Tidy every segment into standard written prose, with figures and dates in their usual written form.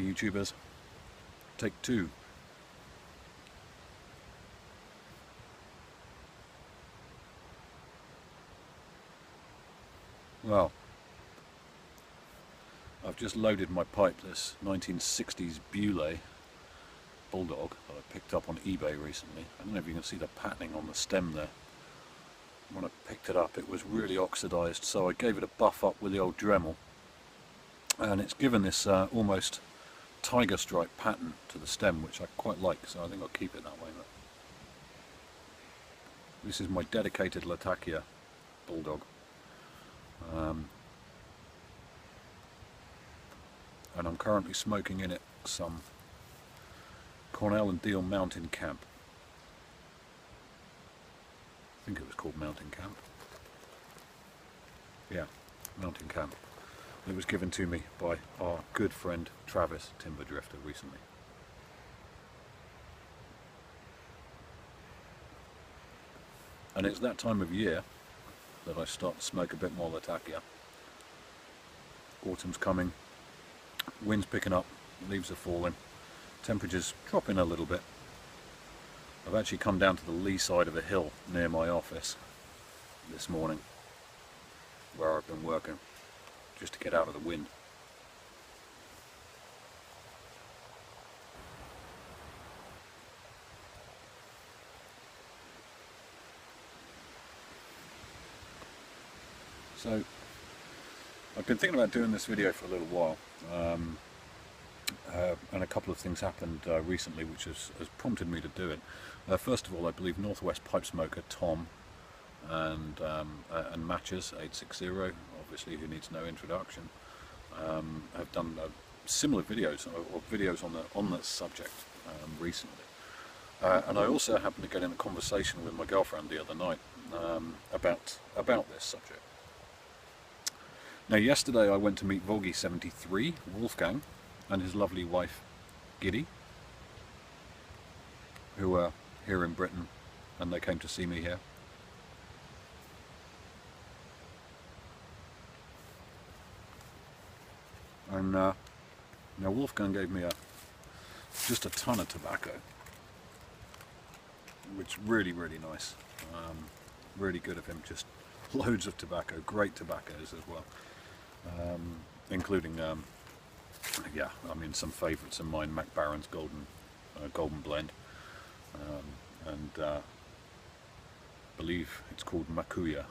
YouTubers. Take two. Well, I've just loaded my pipe, this 1960s Beaulay Bulldog that I picked up on eBay recently. I don't know if you can see the patterning on the stem there. When I picked it up it was really oxidised, so I gave it a buff up with the old Dremel, and it's given this almost tiger stripe pattern to the stem, which I quite like, so I think I'll keep it that way. This is my dedicated Latakia Bulldog. And I'm currently smoking in it some Cornell and Deal Mountain Camp. I think it was called Mountain Camp. Yeah, Mountain Camp. It was given to me by our good friend Travis Timber Drifter recently. And it's that time of year that I start to smoke a bit more Latakia. Autumn's coming, wind's picking up, leaves are falling, temperatures dropping a little bit. I've actually come down to the lee side of a hill near my office this morning, where I've been working, just to get out of the wind. So I've been thinking about doing this video for a little while, and a couple of things happened recently which has prompted me to do it. First of all, I believe Northwest Pipe Smoker Tom and Matches 860, obviously who needs no introduction, have done similar videos or videos on that subject recently. And I also happened to get in a conversation with my girlfriend the other night about this subject. Now, yesterday I went to meet Vogie73, Wolfgang, and his lovely wife Giddy, who are here in Britain, and they came to see me here. And now Wolfgang gave me just a ton of tobacco, which really nice. Really good of him, just loads of tobacco, great tobaccos as well, including yeah, I mean some favourites of mine, Mac Baron's Golden Blend, and believe it's called Makuya,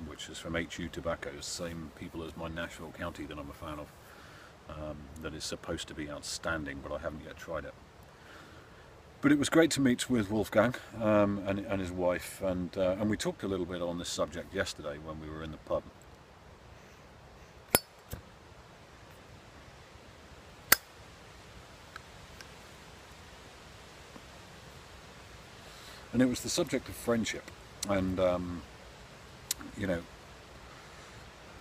which is from HU Tobaccos, same people as my Nashville County that I'm a fan of, that is supposed to be outstanding, but I haven't yet tried it. But it was great to meet with Wolfgang and his wife, and we talked a little bit on this subject yesterday when we were in the pub. And it was the subject of friendship, and you know,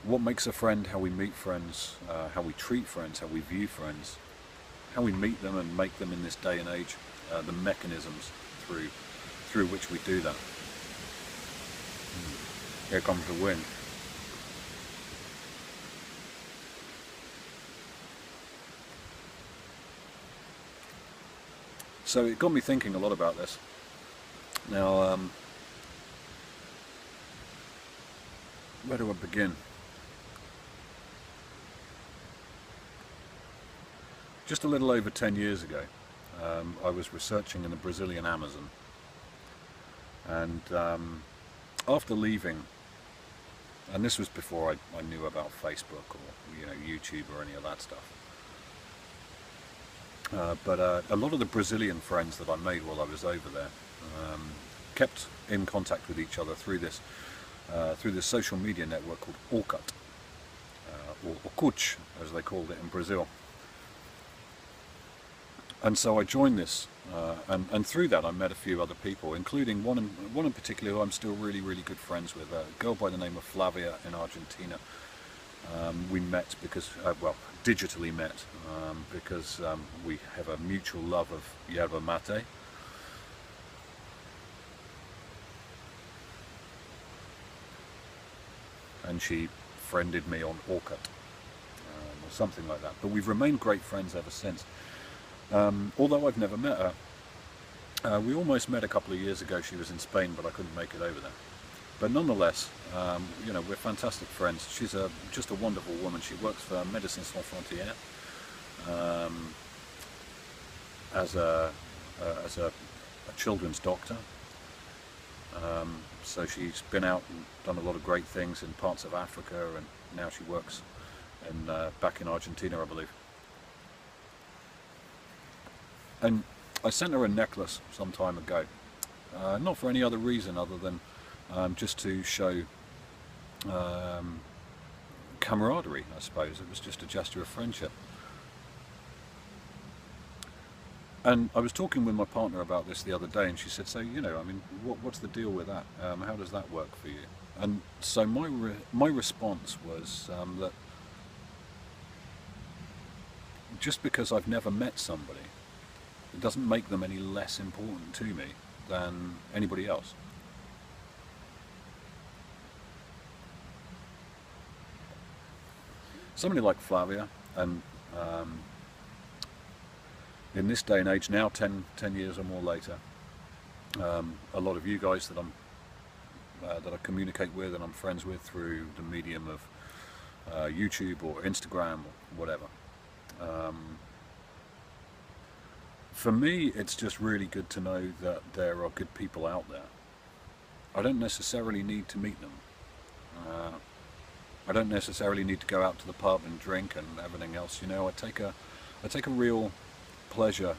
what makes a friend, how we meet friends, how we treat friends, how we view friends, how we meet them and make them in this day and age, the mechanisms through which we do that. Here comes the wind. So it got me thinking a lot about this. Now, where do I begin? Just a little over 10 years ago, I was researching in the Brazilian Amazon, and after leaving, and this was before I knew about Facebook or YouTube or any of that stuff, but a lot of the Brazilian friends that I made while I was over there kept in contact with each other through this social media network called Orkut, or Orkut as they called it in Brazil. And so I joined this, and through that I met a few other people, including one in particular who I'm still really good friends with, a girl by the name of Flavia in Argentina. We met because, well, digitally met, because we have a mutual love of yerba mate. And she friended me on Orkut. something like that. But we've remained great friends ever since. Although I've never met her. We almost met a couple of years ago. She was in Spain, but I couldn't make it over there. But nonetheless, you know, we're fantastic friends. She's just a wonderful woman. She works for Médecins Sans Frontières as a children's doctor. So she's been out and done a lot of great things in parts of Africa, and now she works back in Argentina, I believe. And I sent her a necklace some time ago, not for any other reason other than just to show camaraderie, I suppose. It was just a gesture of friendship. And I was talking with my partner about this the other day, and she said, so, you know, I mean, what's the deal with that? How does that work for you? And so my response was that just because I've never met somebody, it doesn't make them any less important to me than anybody else. Somebody like Flavia, and in this day and age now, 10 years or more later, a lot of you guys that I communicate with and I'm friends with through the medium of YouTube or Instagram or whatever. For me, it's just really good to know that there are good people out there. I don't necessarily need to meet them. I don't necessarily need to go out to the pub and drink and everything else. You know, I take a real pleasure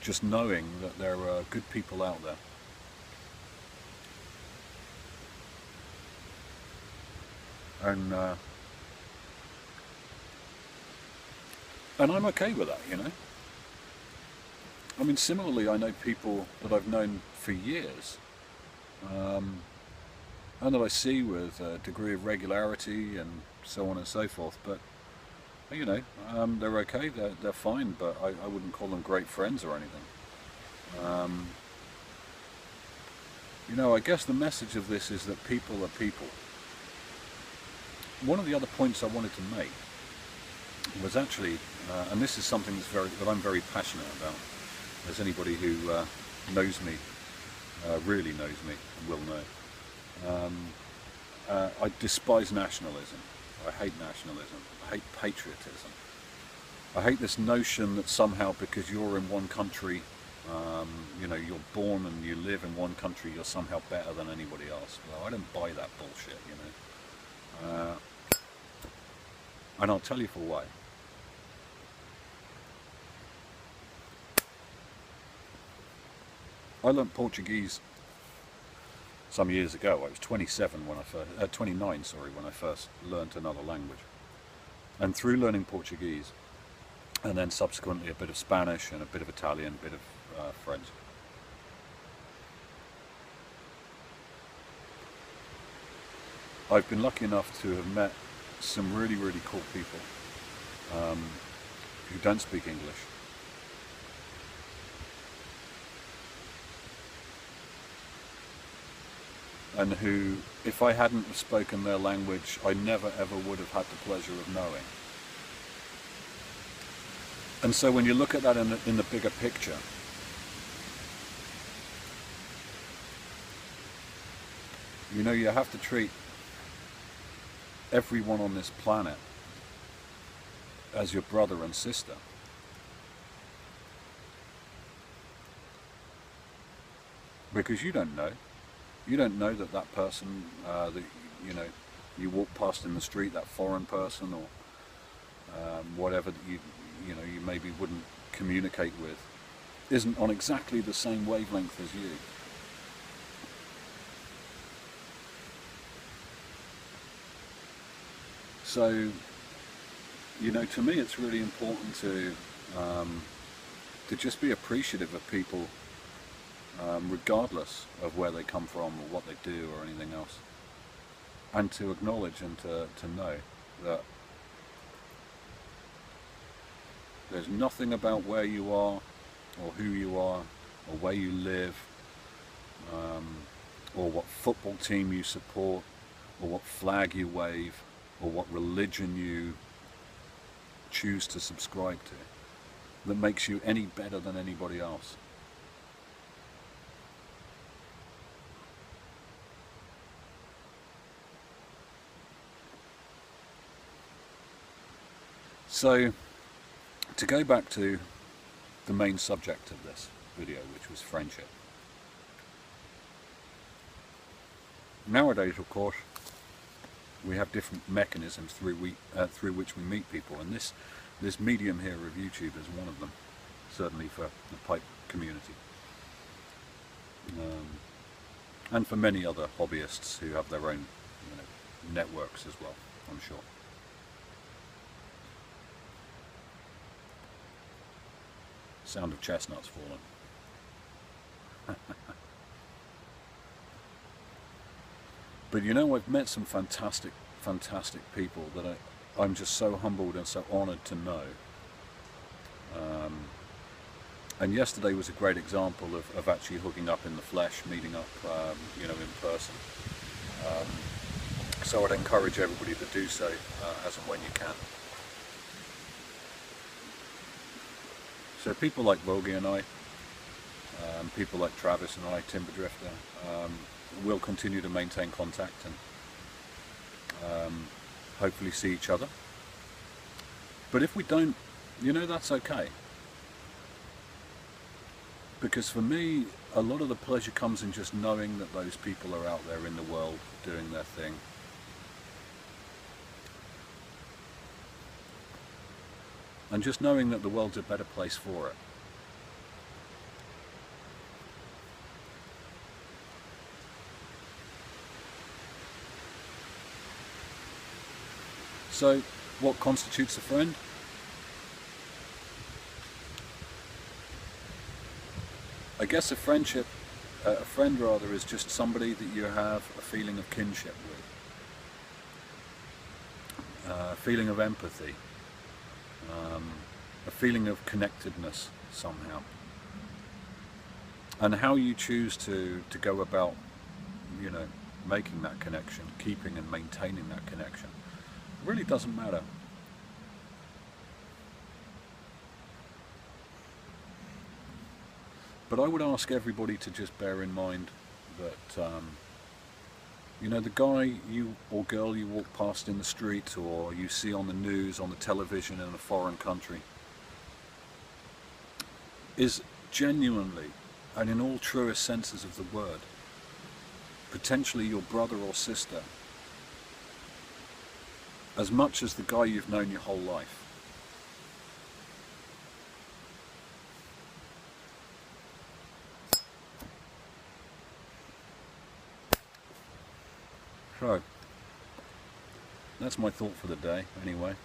just knowing that there are good people out there. And I'm okay with that, you know. I mean, similarly, I know people that I've known for years, and that I see with a degree of regularity and so on and so forth, but, you know, they're okay, they're fine, but I wouldn't call them great friends or anything. You know, I guess the message of this is that people are people. One of the other points I wanted to make was actually, and this is something that I'm very passionate about, as anybody who knows me, really knows me, will know. I despise nationalism. I hate nationalism. I hate patriotism. I hate this notion that somehow because you're in one country, you know, you're born and you live in one country, you're somehow better than anybody else. Well, I don't buy that bullshit, you know. And I'll tell you for why. I learnt Portuguese some years ago. I was 29, when I first learnt another language. And through learning Portuguese, and then subsequently a bit of Spanish and a bit of Italian, a bit of French, I've been lucky enough to have met some really, really cool people who don't speak English. And who, if I hadn't have spoken their language, I never ever would have had the pleasure of knowing. And so when you look at that in the bigger picture, you know, you have to treat everyone on this planet as your brother and sister. Because you don't know. You don't know that that person that, you know, you walk past in the street, that foreign person or whatever that you know, you maybe wouldn't communicate with, isn't on exactly the same wavelength as you. So, you know, to me it's really important to just be appreciative of people, regardless of where they come from or what they do or anything else, and to acknowledge and to know that there's nothing about where you are or who you are or where you live or what football team you support or what flag you wave or what religion you choose to subscribe to that makes you any better than anybody else? So, to go back to the main subject of this video, which was friendship. Nowadays, of course, we have different mechanisms through which we meet people, and this medium here of YouTube is one of them, certainly for the pipe community, and for many other hobbyists who have their own, networks as well, I'm sure. Sound of chestnuts falling. But I've met some fantastic people that I'm just so humbled and so honoured to know. And yesterday was a great example of actually hooking up in the flesh, meeting up, in person. So I'd encourage everybody to do so as and when you can. So people like Vogie and I, people like Travis and I, Timber Drifter, we'll continue to maintain contact and hopefully see each other. But if we don't, that's okay. Because for me, a lot of the pleasure comes in just knowing that those people are out there in the world doing their thing. And just knowing that the world's a better place for it. So, what constitutes a friend? I guess a friend is just somebody that you have a feeling of kinship with, a feeling of empathy, a feeling of connectedness somehow. And how you choose to go about, making that connection, keeping and maintaining that connection, really doesn't matter. But I would ask everybody to just bear in mind that, the guy or girl you walk past in the street or you see on the news, on the television in a foreign country, is genuinely, and in all truest senses of the word, potentially your brother or sister, as much as the guy you've known your whole life. So, that's my thought for the day, anyway.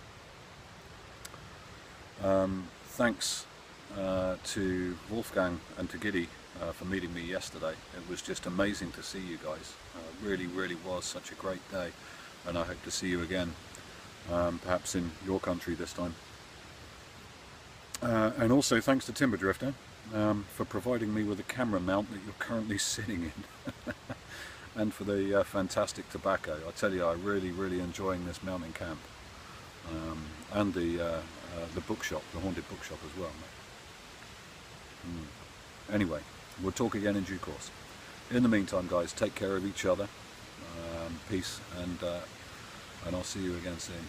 Thanks to Wolfgang and to Giddy for meeting me yesterday. It was just amazing to see you guys. Really, really was such a great day, and I hope to see you again, perhaps in your country this time. And also thanks to Timber Drifter for providing me with a camera mount that you're currently sitting in. And for the fantastic tobacco. I tell you, I'm really, really enjoying this mountain camp, and the bookshop, the haunted bookshop as well. Anyway, we'll talk again in due course. In the meantime, guys, take care of each other. Peace, and I'll see you again soon.